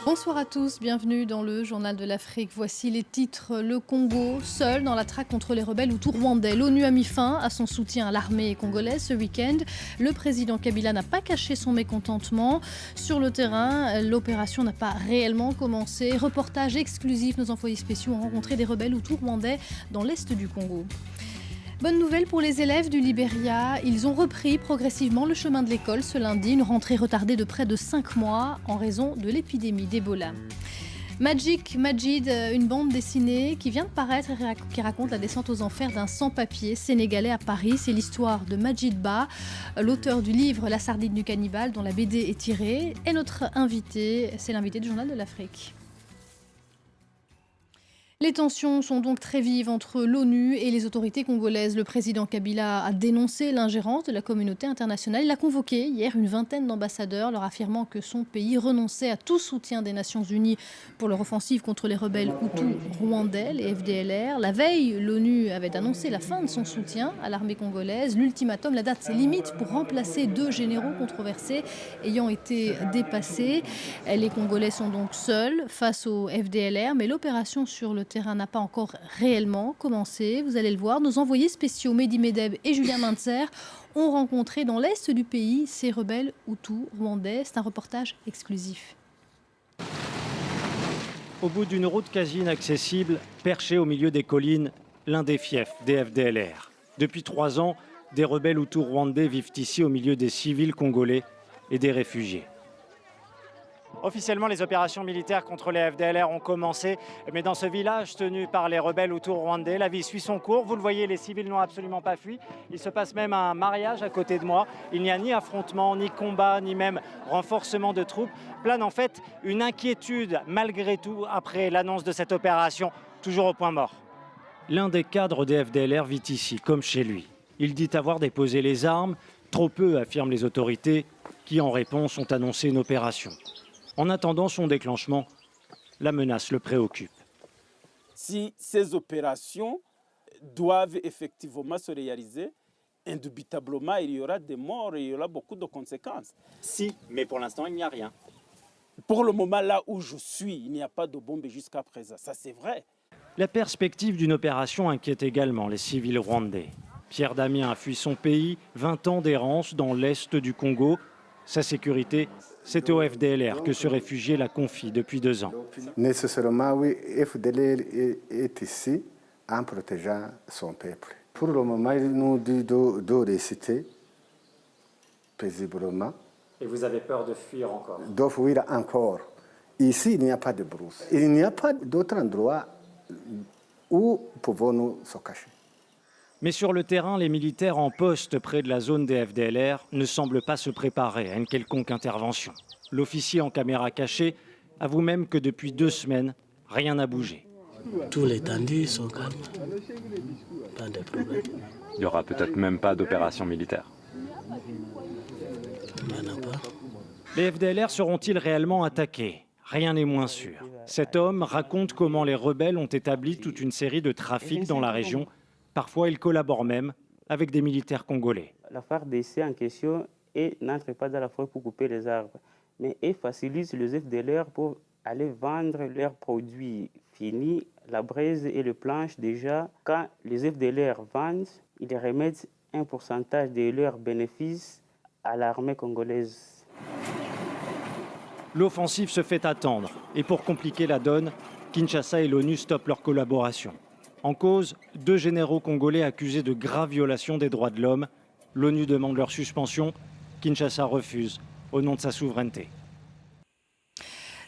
Bonsoir à tous, bienvenue dans le Journal de l'Afrique. Voici les titres. Le Congo, seul dans la traque contre les rebelles hutus rwandais. L'ONU a mis fin à son soutien à l'armée congolaise ce week-end. Le président Kabila n'a pas caché son mécontentement. Sur le terrain, l'opération n'a pas réellement commencé. Reportage exclusif, nos envoyés spéciaux ont rencontré des rebelles hutus rwandais dans l'est du Congo. Bonne nouvelle pour les élèves du Libéria, ils ont repris progressivement le chemin de l'école ce lundi, une rentrée retardée de près de 5 mois en raison de l'épidémie d'Ebola. Magic Majid, une bande dessinée qui vient de paraître et qui raconte la descente aux enfers d'un sans-papier sénégalais à Paris. C'est l'histoire de Majid Ba, l'auteur du livre La sardine du cannibale dont la BD est tirée. Et notre invité, c'est l'invité du Journal de l'Afrique. Les tensions sont donc très vives entre l'ONU et les autorités congolaises. Le président Kabila a dénoncé l'ingérence de la communauté internationale. Il a convoqué hier une vingtaine d'ambassadeurs, leur affirmant que son pays renonçait à tout soutien des Nations Unies pour leur offensive contre les rebelles hutus rwandais, les FDLR. La veille, l'ONU avait annoncé la fin de son soutien à l'armée congolaise. L'ultimatum, la date, ses limites pour remplacer 2 généraux controversés ayant été dépassés. Les Congolais sont donc seuls face aux FDLR, mais l'opération sur le terrain n'a pas encore réellement commencé. Vous allez le voir, nos envoyés spéciaux Mehdi Medeb et Julien Mintzer ont rencontré dans l'est du pays ces rebelles hutus rwandais. C'est un reportage exclusif. Au bout d'une route quasi inaccessible, perché au milieu des collines, l'un des fiefs des FDLR. Depuis 3 ans, des rebelles hutus rwandais vivent ici au milieu des civils congolais et des réfugiés. Officiellement, les opérations militaires contre les FDLR ont commencé, mais dans ce village tenu par les rebelles hutus rwandais, la vie suit son cours. Vous le voyez, les civils n'ont absolument pas fui. Il se passe même un mariage à côté de moi. Il n'y a ni affrontement, ni combat, ni même renforcement de troupes. Plane en fait une inquiétude malgré tout après l'annonce de cette opération, toujours au point mort. L'un des cadres des FDLR vit ici, comme chez lui. Il dit avoir déposé les armes, trop peu, affirment les autorités, qui en réponse ont annoncé une opération. En attendant son déclenchement, la menace le préoccupe. Si ces opérations doivent effectivement se réaliser, indubitablement, il y aura des morts et il y aura beaucoup de conséquences. Si, mais pour l'instant, il n'y a rien. Pour le moment, là où je suis, il n'y a pas de bombe jusqu'à présent. Ça, c'est vrai. La perspective d'une opération inquiète également les civils rwandais. Pierre Damien a fui son pays, 20 ans d'errance dans l'est du Congo. Sa sécurité, c'est au FDLR que ce réfugié la confie depuis 2 ans. Nécessairement, oui, FDLR est ici en protégeant son peuple. Pour le moment, il nous dit de réciter paisiblement. Et vous avez peur de fuir encore? De fuir encore. Ici, il n'y a pas de brousse. Il n'y a pas d'autre endroit où pouvons-nous se cacher. Mais sur le terrain, les militaires en poste près de la zone des FDLR ne semblent pas se préparer à une quelconque intervention. L'officier en caméra cachée avoue même que depuis 2 semaines, rien n'a bougé. Tous les tendus sont calmes. Pas de problème. Il n'y aura peut-être même pas d'opération militaire. Il n'y en a pas. Les FDLR seront-ils réellement attaqués? Rien n'est moins sûr. Cet homme raconte comment les rebelles ont établi toute une série de trafics dans la région. Parfois, ils collaborent même avec des militaires congolais. La FARDC en question n'entre pas dans la forêt pour couper les arbres, mais elle facilite les FDLR pour aller vendre leurs produits finis, la braise et le planche. Déjà, quand les FDLR vendent, ils remettent un pourcentage de leurs bénéfices à l'armée congolaise. L'offensive se fait attendre. Et pour compliquer la donne, Kinshasa et l'ONU stoppent leur collaboration. En cause, 2 généraux congolais accusés de graves violations des droits de l'homme. L'ONU demande leur suspension. Kinshasa refuse, au nom de sa souveraineté.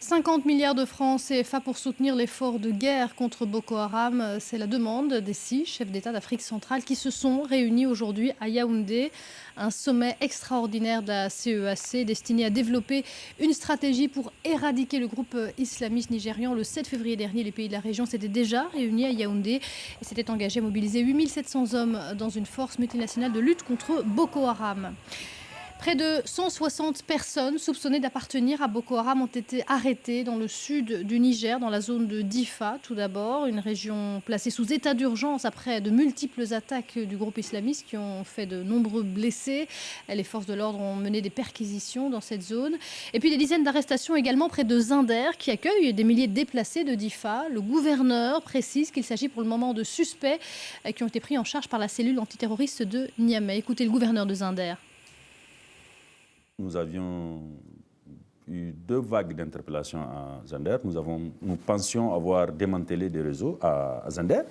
50 milliards de francs CFA pour soutenir l'effort de guerre contre Boko Haram. C'est la demande des 6 chefs d'État d'Afrique centrale qui se sont réunis aujourd'hui à Yaoundé. Un sommet extraordinaire de la CEAC destiné à développer une stratégie pour éradiquer le groupe islamiste nigérian. Le 7 février dernier, les pays de la région s'étaient déjà réunis à Yaoundé et s'étaient engagés à mobiliser 8700 hommes dans une force multinationale de lutte contre Boko Haram. Près de 160 personnes soupçonnées d'appartenir à Boko Haram ont été arrêtées dans le sud du Niger, dans la zone de Difa tout d'abord, une région placée sous état d'urgence après de multiples attaques du groupe islamiste qui ont fait de nombreux blessés. Les forces de l'ordre ont mené des perquisitions dans cette zone. Et puis des dizaines d'arrestations également près de Zinder qui accueille des milliers de déplacés de Difa. Le gouverneur précise qu'il s'agit pour le moment de suspects qui ont été pris en charge par la cellule antiterroriste de Niamey. Écoutez le gouverneur de Zinder. Nous avions eu 2 vagues d'interpellations à Zinder. Nous pensions avoir démantelé des réseaux à Zinder.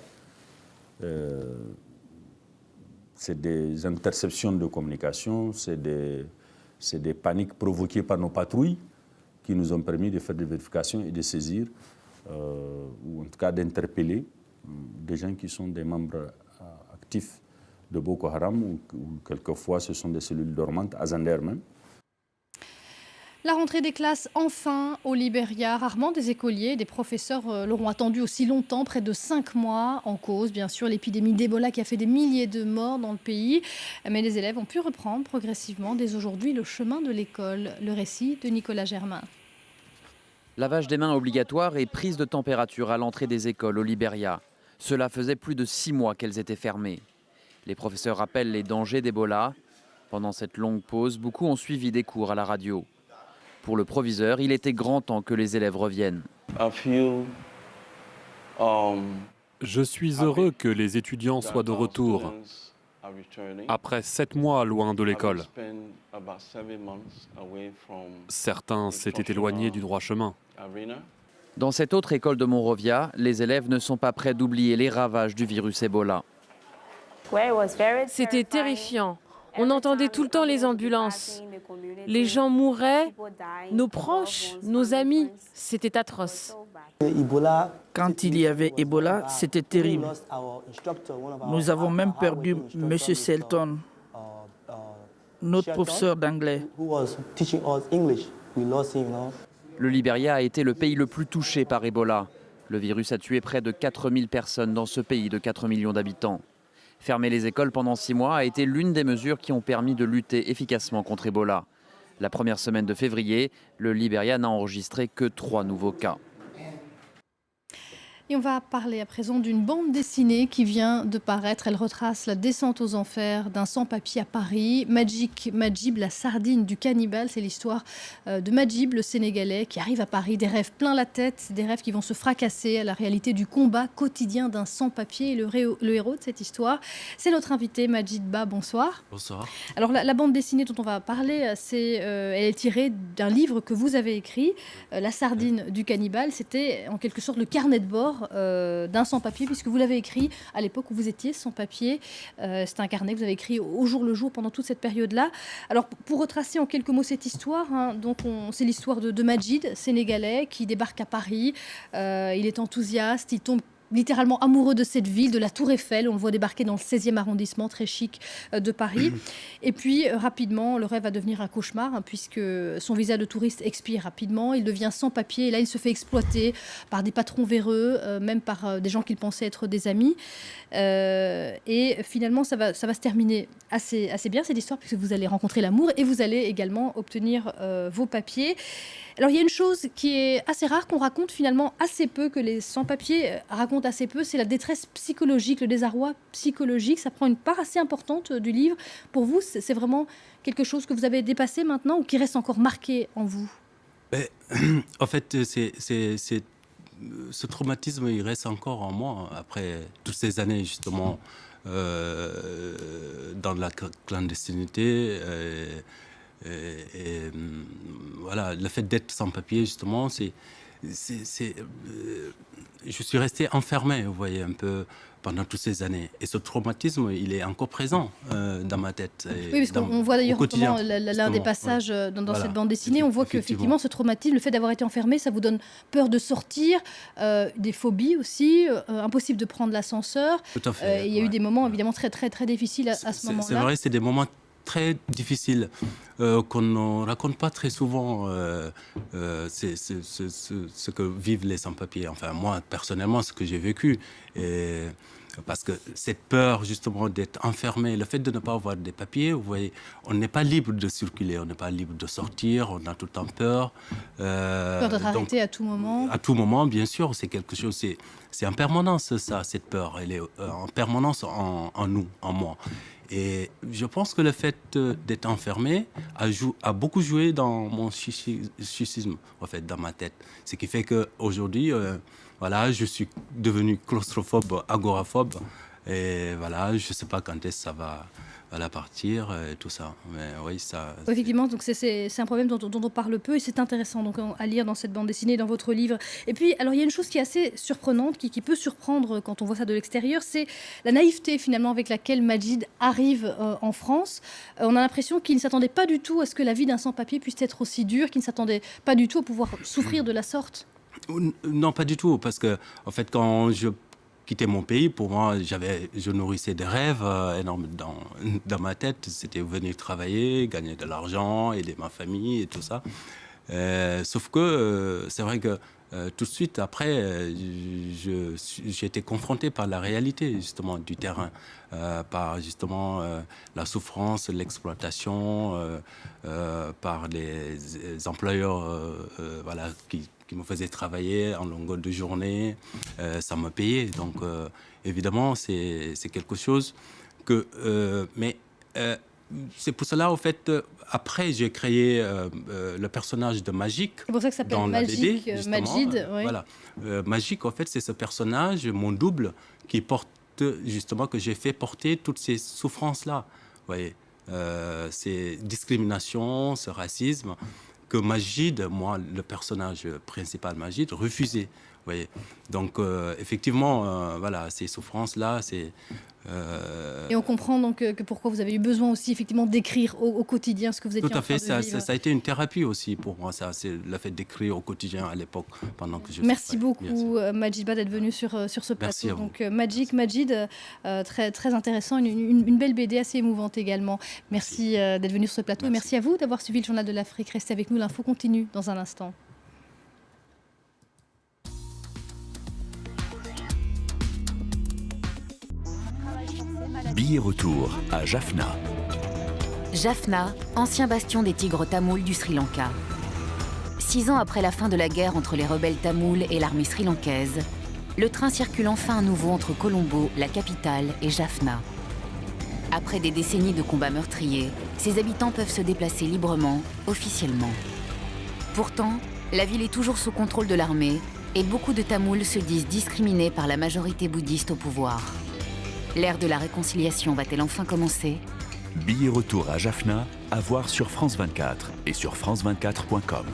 C'est des interceptions de communication, c'est des paniques provoquées par nos patrouilles qui nous ont permis de faire des vérifications et de saisir, ou en tout cas d'interpeller des gens qui sont des membres actifs de Boko Haram, ou quelquefois ce sont des cellules dormantes à Zinder même. La rentrée des classes enfin au Libéria. Rarement des écoliers, des professeurs l'auront attendu aussi longtemps, près de 5 mois, en cause bien sûr l'épidémie d'Ebola qui a fait des milliers de morts dans le pays. Mais les élèves ont pu reprendre progressivement dès aujourd'hui le chemin de l'école. Le récit de Nicolas Germain. Lavage des mains obligatoire et prise de température à l'entrée des écoles au Libéria. Cela faisait plus de 6 mois qu'elles étaient fermées. Les professeurs rappellent les dangers d'Ebola. Pendant cette longue pause, beaucoup ont suivi des cours à la radio. Pour le proviseur, il était grand temps que les élèves reviennent. Je suis heureux que les étudiants soient de retour. Après 7 mois loin de l'école, certains s'étaient éloignés du droit chemin. Dans cette autre école de Monrovia, les élèves ne sont pas prêts d'oublier les ravages du virus Ebola. C'était terrifiant. On entendait tout le temps les ambulances. Les gens mouraient, nos proches, nos amis. C'était atroce. Quand il y avait Ebola, c'était terrible. Nous avons même perdu M. Selton, notre professeur d'anglais. Le Libéria a été le pays le plus touché par Ebola. Le virus a tué près de 4000 personnes dans ce pays de 4 millions d'habitants. Fermer les écoles pendant 6 mois a été l'une des mesures qui ont permis de lutter efficacement contre Ebola. La première semaine de février, le Libéria n'a enregistré que 3 nouveaux cas. Et on va parler à présent d'une bande dessinée qui vient de paraître. Elle retrace la descente aux enfers d'un sans-papier à Paris. Majib, la sardine du cannibale. C'est l'histoire de Majib, le Sénégalais, qui arrive à Paris. Des rêves plein la tête, des rêves qui vont se fracasser à la réalité du combat quotidien d'un sans-papier. Et le héros de cette histoire, c'est notre invité Majid Ba. Bonsoir. Bonsoir. Alors la bande dessinée dont on va parler, elle est tirée d'un livre que vous avez écrit, La sardine du cannibale. C'était en quelque sorte le carnet de bord d'un sans-papier, puisque vous l'avez écrit à l'époque où vous étiez sans-papier. C'est un carnet que vous avez écrit au jour le jour pendant toute cette période-là. Alors, pour retracer en quelques mots cette histoire, c'est l'histoire de Majid, sénégalais, qui débarque à Paris. Il est enthousiaste, il tombe littéralement amoureux de cette ville, de la Tour Eiffel. On le voit débarquer dans le 16e arrondissement, très chic de Paris. Et puis, rapidement, le rêve va devenir un cauchemar, puisque son visa de touriste expire rapidement. Il devient sans papier. Et là, il se fait exploiter par des patrons véreux, même par des gens qu'il pensait être des amis. Et finalement, ça va se terminer assez bien, cette histoire, puisque vous allez rencontrer l'amour et vous allez également obtenir vos papiers. Alors, il y a une chose qui est assez rare, qu'on raconte finalement assez peu, que les sans-papiers racontent assez peu, c'est la détresse psychologique, le désarroi psychologique. Ça prend une part assez importante du livre. Pour vous, c'est vraiment quelque chose que vous avez dépassé maintenant ou qui reste encore marqué en vous ? En fait, ce traumatisme, il reste encore en moi après toutes ces années, justement, dans la clandestinité. Voilà, le fait d'être sans papier, justement, je suis resté enfermé, vous voyez, un peu pendant toutes ces années. Et ce traumatisme, il est encore présent dans ma tête. Oui, parce qu'on voit d'ailleurs notamment l'un des passages dans cette bande dessinée, on voit qu'effectivement, ce traumatisme, le fait d'avoir été enfermé, ça vous donne peur de sortir, des phobies aussi, impossible de prendre l'ascenseur. Tout à fait. Il y a eu des moments évidemment très, très, très difficiles à ce moment-là. C'est vrai, c'est des moments très difficile qu'on ne raconte pas très souvent ce que vivent les sans-papiers. Enfin, moi, personnellement, ce que j'ai vécu. Parce que cette peur, justement, d'être enfermé, le fait de ne pas avoir des papiers, vous voyez, on n'est pas libre de circuler, on n'est pas libre de sortir, on a tout le temps peur. Peur d'être arrêté à tout moment. À tout moment, bien sûr, c'est quelque chose, c'est en permanence, ça, cette peur. Elle est en permanence en nous, en moi. Et je pense que le fait d'être enfermé a beaucoup joué dans mon schisme, en fait, dans ma tête. Ce qui fait qu'aujourd'hui, voilà, je suis devenu claustrophobe, agoraphobe. Et voilà, je ne sais pas quand est-ce que ça va partir et tout ça. Mais oui, ça... Effectivement, donc c'est un problème dont on parle peu et c'est intéressant donc, à lire dans cette bande dessinée, dans votre livre. Et puis, alors il y a une chose qui est assez surprenante, qui peut surprendre quand on voit ça de l'extérieur, c'est la naïveté finalement avec laquelle Majid arrive en France. On a l'impression qu'il ne s'attendait pas du tout à ce que la vie d'un sans-papier puisse être aussi dure, qu'il ne s'attendait pas du tout à pouvoir souffrir de la sorte. Non, pas du tout, parce que en fait, quand je quittais mon pays, pour moi, je nourrissais des rêves énormes dans ma tête. C'était venir travailler, gagner de l'argent, aider ma famille et tout ça. Sauf que c'est vrai que tout de suite après, j'ai été confronté par la réalité justement du terrain, par justement la souffrance, l'exploitation, par les employeurs, voilà, qui me faisaient travailler en longueur de journée, ça me payait. Donc évidemment, c'est quelque chose que... c'est pour cela, en fait, après, j'ai créé le personnage de Magic. C'est pour ça que ça s'appelle Magic, Majid. Oui. Voilà. Magic, en fait, c'est ce personnage, mon double, qui porte, justement, que j'ai fait porter toutes ces souffrances-là. Vous voyez, ces discriminations, ce racisme, que Majid, moi, le personnage principal, Majid, refusait. Vous voyez. Donc, effectivement, voilà, ces souffrances-là, c'est... Et on comprend donc que pourquoi vous avez eu besoin aussi effectivement d'écrire au quotidien ce que vous étiez tout à en train fait, de vivre. ça a été une thérapie aussi pour moi, ça, c'est le fait d'écrire au quotidien à l'époque pendant que je... Merci beaucoup Majid Ba d'être venu sur ce plateau. Merci à vous. Donc Majid, très, très intéressant, une belle BD assez émouvante également. Merci d'être venu sur ce plateau. Merci. Et merci à vous d'avoir suivi le Journal de l'Afrique. Restez avec nous, l'info continue dans un instant. Billet retour à Jaffna. Jaffna, ancien bastion des tigres tamouls du Sri Lanka. 6 ans après la fin de la guerre entre les rebelles tamouls et l'armée sri-lankaise, le train circule enfin à nouveau entre Colombo, la capitale, et Jaffna. Après des décennies de combats meurtriers, ses habitants peuvent se déplacer librement, officiellement. Pourtant, la ville est toujours sous contrôle de l'armée et beaucoup de Tamouls se disent discriminés par la majorité bouddhiste au pouvoir. L'ère de la réconciliation va-t-elle enfin commencer ? Billet retour à Jaffna, à voir sur France 24 et sur france24.com.